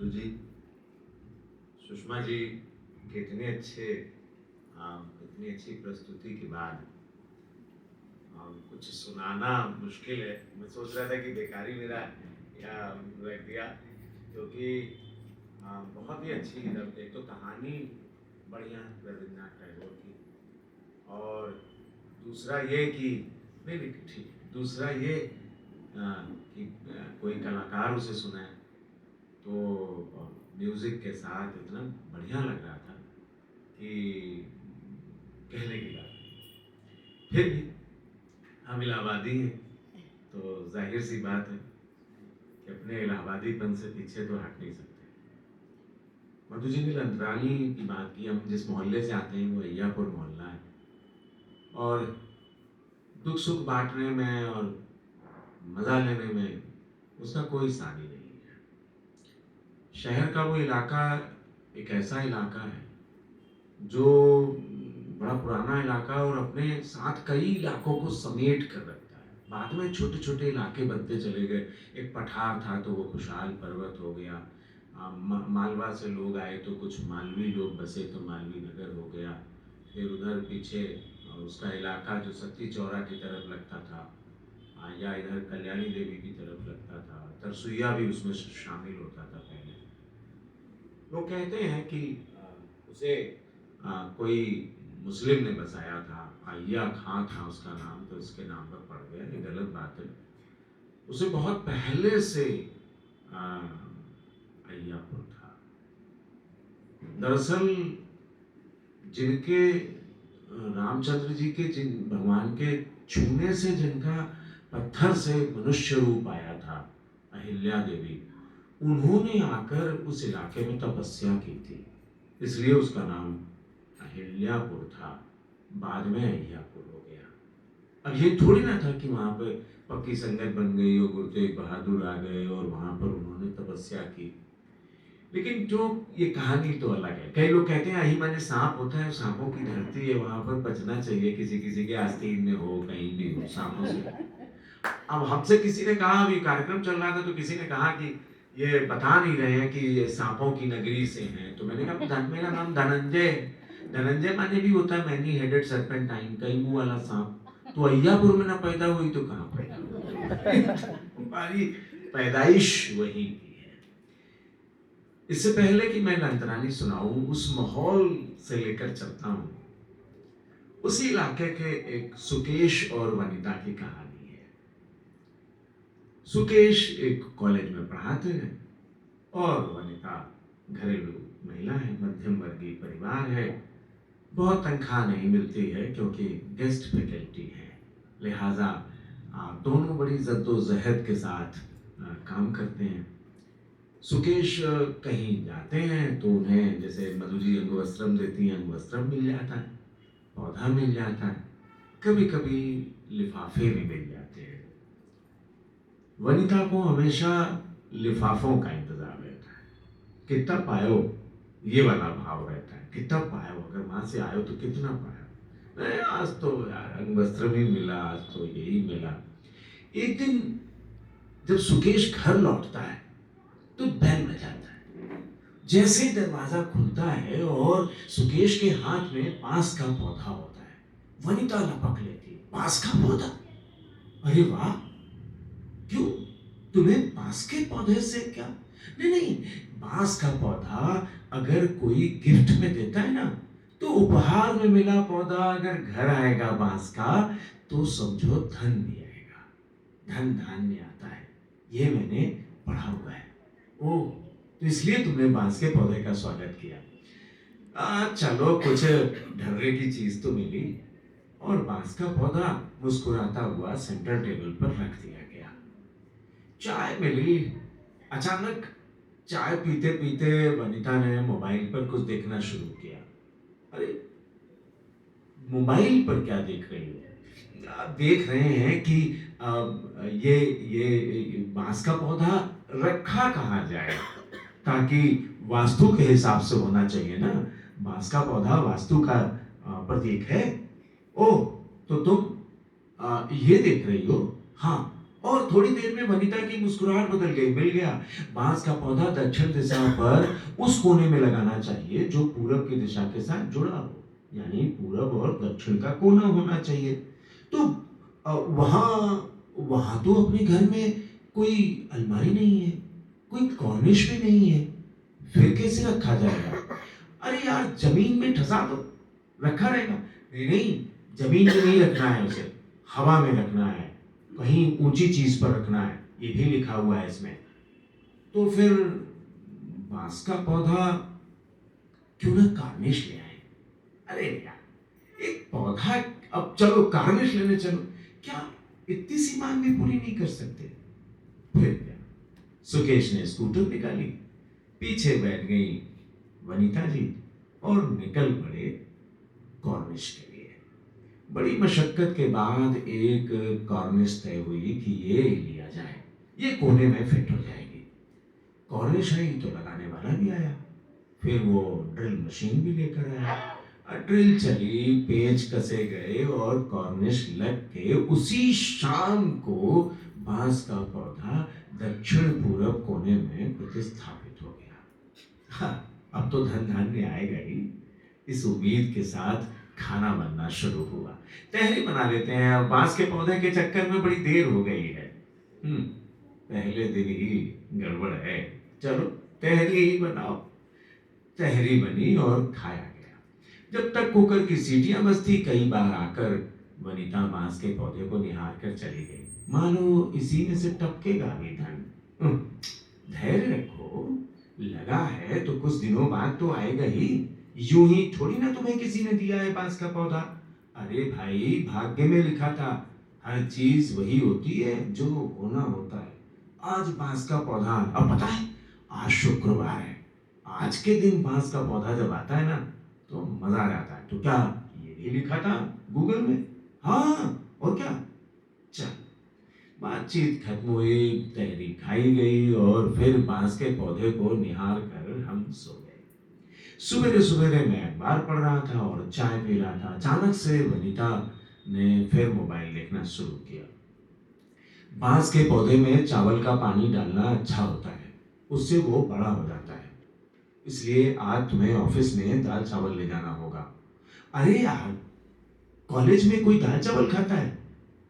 मधु जी, सुषमा जी के इतनी अच्छी प्रस्तुति के बाद कुछ सुनाना मुश्किल है। मैं सोच रहा था कि बेकार ही मेरा रख दिया, क्योंकि बहुत ही अच्छी, एक तो कहानी बढ़िया रविन्द्रनाथ टैगोर की, और दूसरा ये कि नहीं नहीं ठीक, दूसरा ये कि कोई कलाकार उसे सुनाए तो म्यूजिक के साथ इतना बढ़िया लग रहा था कि कहने की बात। फिर भी हम इलाहाबादी हैं, तो जाहिर सी बात है कि अपने इलाहाबादीपन से पीछे तो हट नहीं सकते। मधु जी ने अंतराली की बात की। हम जिस मोहल्ले से आते हैं वो अय्यापुर मोहल्ला है, और दुख सुख बांटने में और मजा लेने में उसका कोई सानी नहीं है। शहर का वो इलाका एक ऐसा इलाका है जो बड़ा पुराना इलाका और अपने साथ कई इलाकों को समेट कर रखता है। बाद में छोटे छोटे इलाके बनते चले गए। एक पठार था तो वो खुशहाल पर्वत हो गया, मालवा से लोग आए तो कुछ मालवी लोग बसे तो मालवी नगर हो गया। फिर उधर पीछे उसका इलाका जो सत्ती चौरा की तरफ लगता था, या इधर कल्याणी देवी की तरफ लगता था, तरसुइया भी उसमें शामिल होता था पहले। लोग कहते हैं कि उसे कोई मुस्लिम ने बसाया था, अय्या खां था उसका नाम, तो उसके नाम पर पड़ गया। ये गलत बात है। उसे बहुत पहले से अय्यापुर था। दरअसल जिनके रामचंद्र जी के, जिन भगवान के छूने से जिनका पत्थर से मनुष्य रूप आया था, अहिल्या देवी, उन्होंने आकर उस इलाके में तपस्या की थी, इसलिए उसका नाम अहिल्यापुर था। बाद में अय्यापुर हो गया। अब ये थोड़ी ना था कि वहां पे पक्की संगत बन गई और गुरु तेग बहादुर आ गए और वहां पर उन्होंने तपस्या की। लेकिन जो ये कहानी तो अलग है। कई लोग कहते हैं अही माने सांप होता है, सांपों की धरती है, वहां पर बचना चाहिए, किसी किसी के आस्तीन में हो, कहीं भी हो सांपों से। अब हमसे किसी ने कहा, अभी कार्यक्रम चल रहा था तो किसी ने कहा कि ये बता नहीं रहे हैं कि ये सांपों की नगरी से हैं, तो मैंने कहा मेरा नाम धनंजय। धनंजय माने भी होता है मैनी हेडेड सर्पेंटाइन, कई मुंह वाला सांप। तो अय्यापुर में ना पैदा हुई तो कहां पैदा? हमारी पैदाइश वही की है। इससे पहले कि मैं अंतरानी सुनाऊं, उस माहौल से लेकर चलता हूं। उसी इलाके के एक सुकेश और वनिता की कहानी है। सुकेश एक कॉलेज में पढ़ाते हैं और वनिता घरेलू महिला है, मध्यम वर्गीय परिवार है। बहुत तनख्वाह नहीं मिलती है क्योंकि गेस्ट फैकल्टी है, लिहाजा दोनों बड़ी जद्दोजहद के साथ काम करते हैं। सुकेश कहीं जाते हैं तो उन्हें, जैसे मधु जी अंगवस्त्रम देती हैं, अंगवस्त्रम मिल जाता है, पौधा मिल जाता है, कभी कभी लिफाफे भी मिल जाते हैं। वनिता को हमेशा लिफाफों का इंतजार रहता है। कितना पायो, ये वाला भाव रहता है, कितना पायो, अगर वहां से आयो तो कितना पायो। नहीं, आज तो यार अंगवस्त्रम ही मिला, आज तो यही मिला। एक दिन जब सुकेश घर लौटता है तो बैल बजाता है। जैसे दरवाजा खुलता है और सुकेश के हाथ में बांस का पौधा होता है, वनिता लपक लेती है। बांस का पौधा? अरे वाह, क्यों, तुम्हें बांस के पौधे से क्या? नहीं नहीं, बांस का पौधा अगर कोई गिफ्ट में देता है ना, तो उपहार में मिला पौधा अगर घर आएगा बांस का, तो समझो धन भी आएगा, धन धान्य आता है, ये मैंने पढ़ा हुआ है। ओह, तो इसलिए तुमने बांस के पौधे का स्वागत किया। चलो, कुछ ढर्रे की चीज तो मिली, और बांस का पौधा मुस्कुराता हुआ सेंटर टेबल पर रख दिया गया। चाय मिली। अचानक चाय पीते पीते वनिता ने मोबाइल पर कुछ देखना शुरू किया। अरे, मोबाइल पर क्या देख रही हो? आप देख रहे हैं कि ये बांस का पौधा रखा कहाँ जाए, ताकि वास्तु के हिसाब से होना चाहिए ना। बांस का पौधा वास्तु का प्रतीक है। ओह, तो तुम ये देख रही हो? हाँ, और थोड़ी देर में वनिता की मुस्कुराहट बदल गई। मिल गया। बांस का पौधा दक्षिण दिशा पर उस कोने में लगाना चाहिए जो पूरब की दिशा के साथ जुड़ा हो, यानी पूरब और दक्षिण का कोना होना चाहिए। तो वहां वहां तो अपने घर में कोई अलमारी नहीं है, कोई कॉर्निश भी नहीं है, फिर कैसे रखा जाएगा? अरे यार, जमीन में ठसा दो, रखा रहेगा। नहीं नहीं, जमीन में नहीं रखना है उसे, हवा में रखना है, कहीं ऊंची चीज पर रखना है, ये भी लिखा हुआ है इसमें। तो फिर बांस का पौधा क्यों ना कार्निश ले आए? अरे यार, एक पौधा, अब चलो कार्निश लेने चलो, क्या इतनी सी मांग भी पूरी नहीं कर सकते? फिर क्या, सुकेश ने स्कूटर निकाली, पीछे बैठ गई वनीता जी और निकल पड़े कॉर्निश के लिए। बड़ी मशक्कत के बाद एक कॉर्निश तय हुई कि ये लिया जाए, ये कोने में फिट हो जाएगी। कॉर्निश आई तो लगाने वाला भी आया, फिर वो ड्रिल मशीन भी लेकर आया। ड्रिल चली, पेच कसे गए और कॉर्निश लग के उसी शाम को बांस का पौधा दक्षिण पूरब कोने में प्रतिस्थापित हो गया। हाँ, अब तो धन धान्य आएगा ही। इस उम्मीद के साथ खाना बनना शुरू हुआ। तहरी बना लेते हैं, अब बांस के पौधे के चक्कर में बड़ी देर हो गई है। हम्म, पहले दिन ही गड़बड़ है। चलो तहरी ही बनाओ। तहरी बनी और खाया गया। जब तक कुकर की सीटियां बजती, कई बार आकर वनिता बांस के पौधे को निहार कर चली गई, मानो इसी में से टपकेगा भी धन। धैर्य रखो, लगा है तो कुछ दिनों बाद तो आएगा ही। यूं ही थोड़ी ना तुम्हें किसी ने दिया है बांस का पौधा। अरे भाई, भाग्य में लिखा था, हर चीज वही होती है जो होना होता है। आज बांस का पौधा, अब पता है आज शुक्रवार है, आज के दिन बांस का पौधा जब आता है ना तो मजा आ जाता है। तो क्या ये भी लिखा था गूगल में? हाँ, और क्या। चल, बातचीत खत्म हुई, तहरी खाई गई और फिर बांस के पौधे को निहार कर हम सो गए। सवेरे सवेरे मैं अखबार पढ़ रहा था और चाय पी रहा था। अचानक से वनिता ने फिर मोबाइल देखना शुरू किया। बांस के पौधे में चावल का पानी डालना अच्छा होता है, उससे वो बड़ा हो जाता है, इसलिए आज तुम्हें ऑफिस में दाल चावल ले जाना होगा। अरे यार, कॉलेज में कोई दाल चावल खाता है?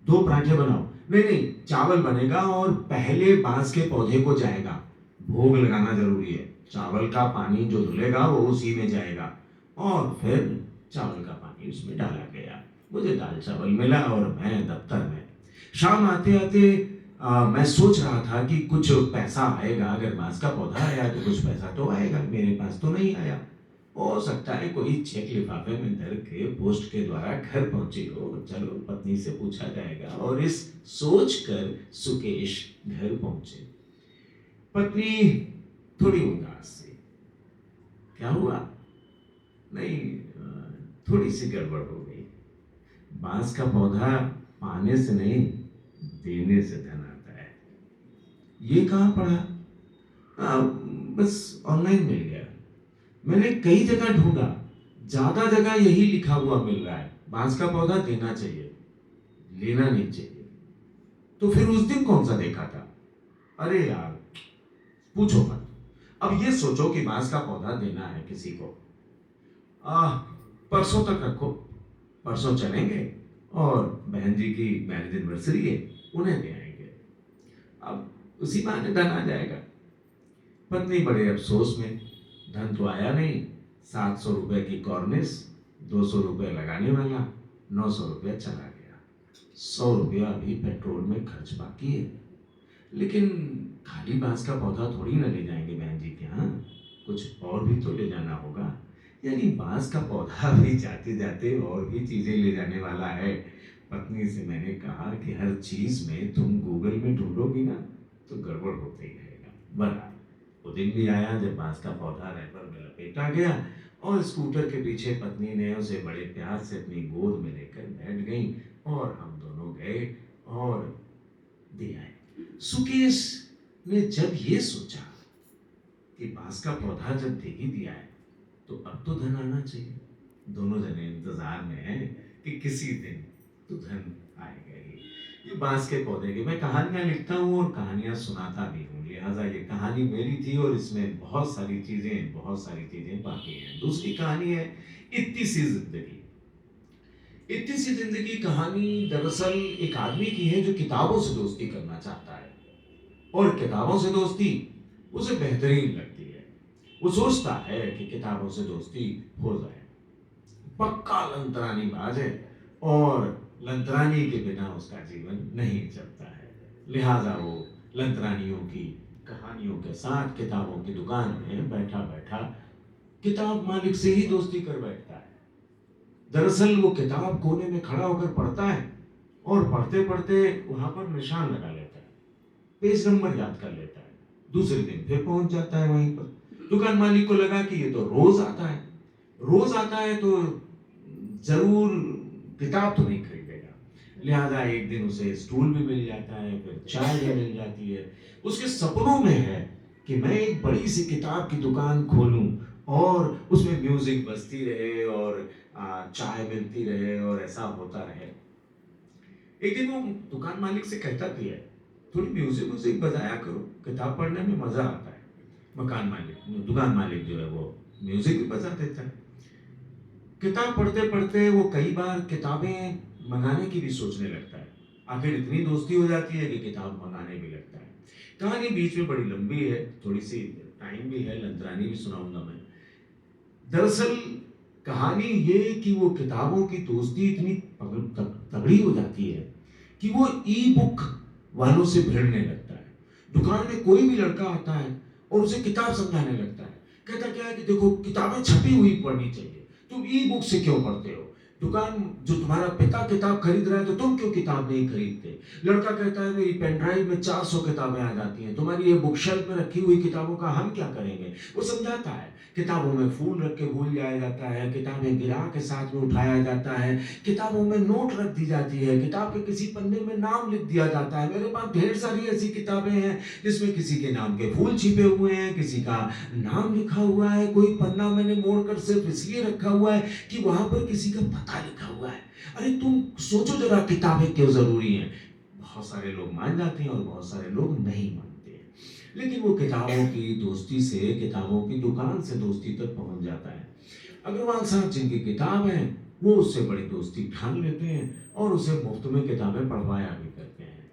दो पराठे बनाओ। नहीं नहीं, चावल बनेगा और पहले बांस के पौधे को जाएगा। भोग लगाना जरूरी है। चावल का पानी जो धुलेगा वो उसी में जाएगा। और फिर चावल का पानी उसमें डाला गया। मुझे दाल चावल मिला और मैं दफ्तर में। शाम आते आते मैं सोच रहा था कि कुछ पैसा आएगा, अगर बांस का पौधा आया तो कुछ पैसा तो आएगा। मेरे पास तो नहीं आया। हो सकता है कोई चेक लिफाफे में धर के पोस्ट के द्वारा घर पहुंची हो। चलो पत्नी से पूछा जाएगा। और इस सोच कर सुकेश घर पहुंचे। पत्नी थोड़ी उदास थी। क्या हुआ? नहीं, थोड़ी सी गड़बड़ हो गई। बांस का पौधा पाने से नहीं, देने से धन आता है। ये कहाँ पढ़ा? बस ऑनलाइन मिल गया। मैंने कई जगह ढूंढा, ज्यादा जगह यही लिखा हुआ मिल रहा है, बांस का पौधा देना चाहिए, लेना नहीं चाहिए। तो फिर उस दिन कौन सा देखा था? अरे यार, पूछो मत। अब ये सोचो कि बांस का पौधा देना है किसी को। आ, परसों तक रखो, परसों चलेंगे और बहन जी की मैरिज एनिवर्सरी है, उन्हें दे आएंगे। अब उसी बहाने धन आ जाएगा। पत्नी बड़े अफसोस में। धन तो आया नहीं। 700 रुपए की कॉर्निस, 200 रुपए लगाने वाला, 900 रुपया चला गया। 100 रुपया अभी पेट्रोल में खर्च बाकी है। लेकिन खाली बांस का पौधा थोड़ी ना ले जाएंगे बहन जी के यहाँ, कुछ और भी तो ले जाना होगा। यानी बांस का पौधा भी जाते जाते और भी चीजें ले जाने वाला है। पत्नी से मैंने कहा कि हर चीज में तुम गूगल में ढूंढोगी ना तो गड़बड़ होता ही रहेगा। बहरहाल वो दिन भी आया जब बांस का पौधा रैपर में लपेटा गया और स्कूटर के पीछे पत्नी ने उसे बड़े प्यार से अपनी गोद में लेकर बैठ गई और हम दोनों गए और दे आए। सुकेश ने जब ये सोचा कि बांस का पौधा जब दे ही दिया है तो अब तो धन आना चाहिए। दोनों जने इंतजार में हैं कि किसी दिन तो धन आएगा ही। ये बांस के पौधे की मैं कहानियां लिखता हूँ और कहानियां सुनाता भी हूँ, लिहाजा ये कहानी मेरी थी और इसमें बहुत सारी चीजें बाकी हैं। दूसरी कहानी है इत्ती सी जिंदगी। इतनी सी जिंदगी कहानी दरअसल एक आदमी की है जो किताबों से दोस्ती करना चाहता है और किताबों से दोस्ती उसे बेहतरीन लगती है। वो सोचता है कि किताबों से दोस्ती हो जाए। पक्का लंतरानी बाज है और लंतरानी के बिना उसका जीवन नहीं चलता है। लिहाजा वो लंतरानियों की कहानियों के साथ किताबों की दुकान में बैठा बैठा किताब मालिक से ही दोस्ती कर बैठता है। दरअसल वो किताब कोने में खड़ा होकर पढ़ता है और पढ़ते पढ़ते वहां पर निशान लगा लेता है, पेज नंबर याद कर लेता है। दूसरे दिन फिर पहुंच जाता है वहीं पर। दुकान मालिक को लगा कि ये तो रोज आता है तो जरूर किताब तो नहीं खरीदेगा। लिहाजा एक दिन उसे स्टूल भी मिल जाता है, फिर चाय भी मिल जाती है। उसके सपनों में है कि मैं एक बड़ी सी किताब की दुकान खोलूं और उसमें म्यूजिक बजती रहे और चाय मिलती रहे और ऐसा होता रहे। एक दिन वो दुकान मालिक से कहता भी है, थोड़ी म्यूजिक म्यूजिक बजाया करो, किताब पढ़ने में मजा आता है। दुकान मालिक जो है वो म्यूजिक भी बजा देता है। किताब पढ़ते पढ़ते वो कई बार किताबें मंगाने की भी सोचने लगता है। आखिर इतनी दोस्ती हो जाती है कि किताब मंगाने भी लगता है। कहानी बीच में बड़ी लंबी है, थोड़ी सी टाइम भी है, लंतरानी भी सुनाऊंगा मैं। दरअसल कहानी ये कि वो किताबों की दोस्ती इतनी तगड़ी हो जाती है कि वो ई बुक वालों से भिड़ने लगता है। दुकान में कोई भी लड़का आता है और उसे किताब समझाने लगता है। कहता क्या है कि देखो किताबें छपी हुई पढ़नी चाहिए, तुम ई बुक से क्यों पढ़ते हो? दुकान जो तुम्हारा पिता किताब खरीद रहा है तो तुम क्यों किताब नहीं खरीदते? लड़का कहता है मेरी पेन ड्राइव में 400 किताबें आ जाती हैं, तुम्हारी ये बुक शेल्फ में रखी हुई किताबों का हम क्या करेंगे? वो समझाता है। किताबों में फूल रख के भूल जाया जाता है, किताबें गिरा के साथ में उठाया जाता है, किताबों में नोट रख दी जाती है, किताब के किसी पन्ने में नाम लिख दिया जाता है। मेरे पास ढेर सारी ऐसी किताबें हैं जिसमें किसी के नाम के फूल छिपे हुए हैं, किसी का नाम लिखा हुआ है, कोई पन्ना मैंने मोड़कर सिर्फ इसलिए रखा हुआ है कि वहां पर किसी का पता लिखा हुआ है। अरे तुम सोचो जरा किताबें क्यों जरूरी हैं। बहुत सारे लोग मान जाते हैं और बहुत सारे लोग नहीं मानते हैं। लेकिन वो किताबों की दोस्ती से, किताबों की दुकान से दोस्ती तक पहुंच जाता है। अग्रवाल साहब जिनकी किताब है वो उससे बड़ी दोस्ती ठान लेते हैं और उसे मुफ्त में किताबें पढ़वाया भी करते हैं।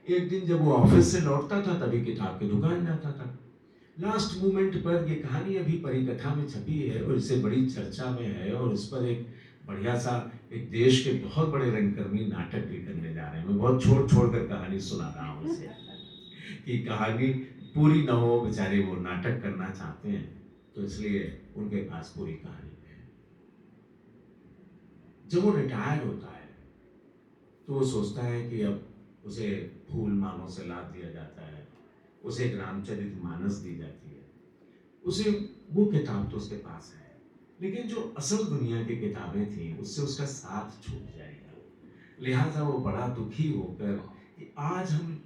एक दिन जब वो ऑफिस से लौटता था तभी किताब की दुकान जाता था। लास्ट मोमेंट पर ये कहानी अभी परिकथा में छपी है और इसे बड़ी चर्चा में है और इस पर एक बढ़िया सा एक देश के बहुत बड़े रंगकर्मी नाटक भी करने जा रहे हैं। मैं बहुत छोड़ छोड़ कर कहानी सुना रहा हूँ इसे कि कहानी पूरी न हो, बेचारे वो नाटक करना चाहते हैं तो इसलिए उनके पास पूरी कहानी है। जब वो रिटायर होता है तो वो सोचता है कि अब उसे फूल मालों से लाद दिया जाता है, उसे एक रामचरितमानस दी जाती है, उसे वो किताब तो उसके पास है, लेकिन जो असल दुनिया की किताबें थी उससे उसका साथ छूट जाएगा। लिहाजा वो बड़ा दुखी होकर कि आज हम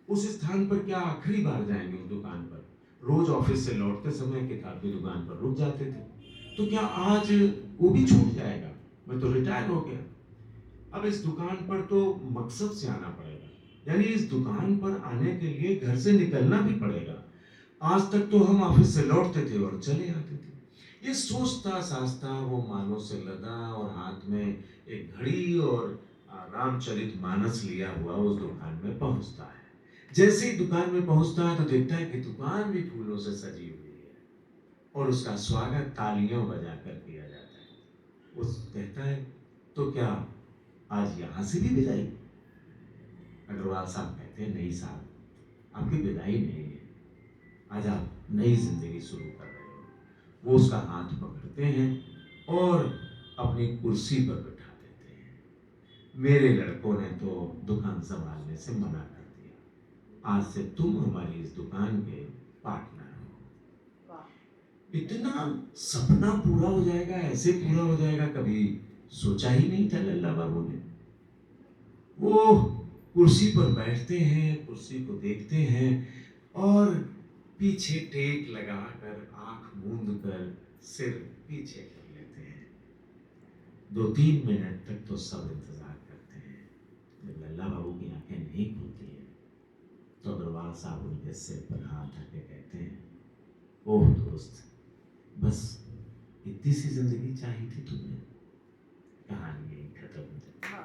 उस स्थान पर क्या आखिरी बार जाएंगे उस दुकान पर। रोज ऑफिस से लौटते समय किताब की दुकान पर रुक जाते थे, तो क्या आज वो भी छूट जाएगा? मैं तो रिटायर हो गया, अब इस दुकान पर तो मकसद से आना पड़ेगा, यानी इस दुकान पर आने के लिए घर से निकलना भी पड़ेगा। आज तक तो हम ऑफिस से लौटते थे और चले आते थे। ये सोचता साचता वो मालों से लदा और हाथ में एक घड़ी और रामचरितमानस लिया हुआ उस दुकान में पहुंचता है। जैसे ही दुकान में पहुंचता है तो देखता है कि दुकान भी फूलों से सजी हुई है और उसका स्वागत तालियां बजाकर किया जाता है। उस कहता है तो क्या आज यहां से भी विदाई? अग्रवाल साहब कहते हैं नहीं साहब, आपकी विदाई नहीं है, आज आप नई जिंदगी शुरू कर रहे हो। वो उसका हाथ पकड़ते हैं और अपनी कुर्सी पर बैठा देते हैं। मेरे लड़कों ने तो दुकान संभालने से मना कर दिया, आज से तुम हमारी इस दुकान के पार्टनर हो। इतना सपना पूरा हो जाएगा, ऐसे पूरा हो जाएगा, कभी सोचा ही नहीं था लल्ला बाबू ने। वो कुर्सी पर बैठते हैं, कुर्सी को देखते हैं और पीछे टेक लगाकर आंख मूंद कर सिर पीछे कर लेते हैं। 2-3 मिनट तक तो सब इंतजार करते हैं। जब लल्ला बाबू की आंखें नहीं खुलती है तो अग्रवाल साहब उनके सिर पर हाथ रख के कहते हैं, ओह दोस्त, बस इतनी सी जिंदगी चाहिए थी तुम्हें। कहानी यही खत्म हो जाती है।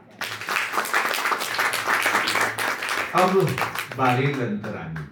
अब बारी अंतरानी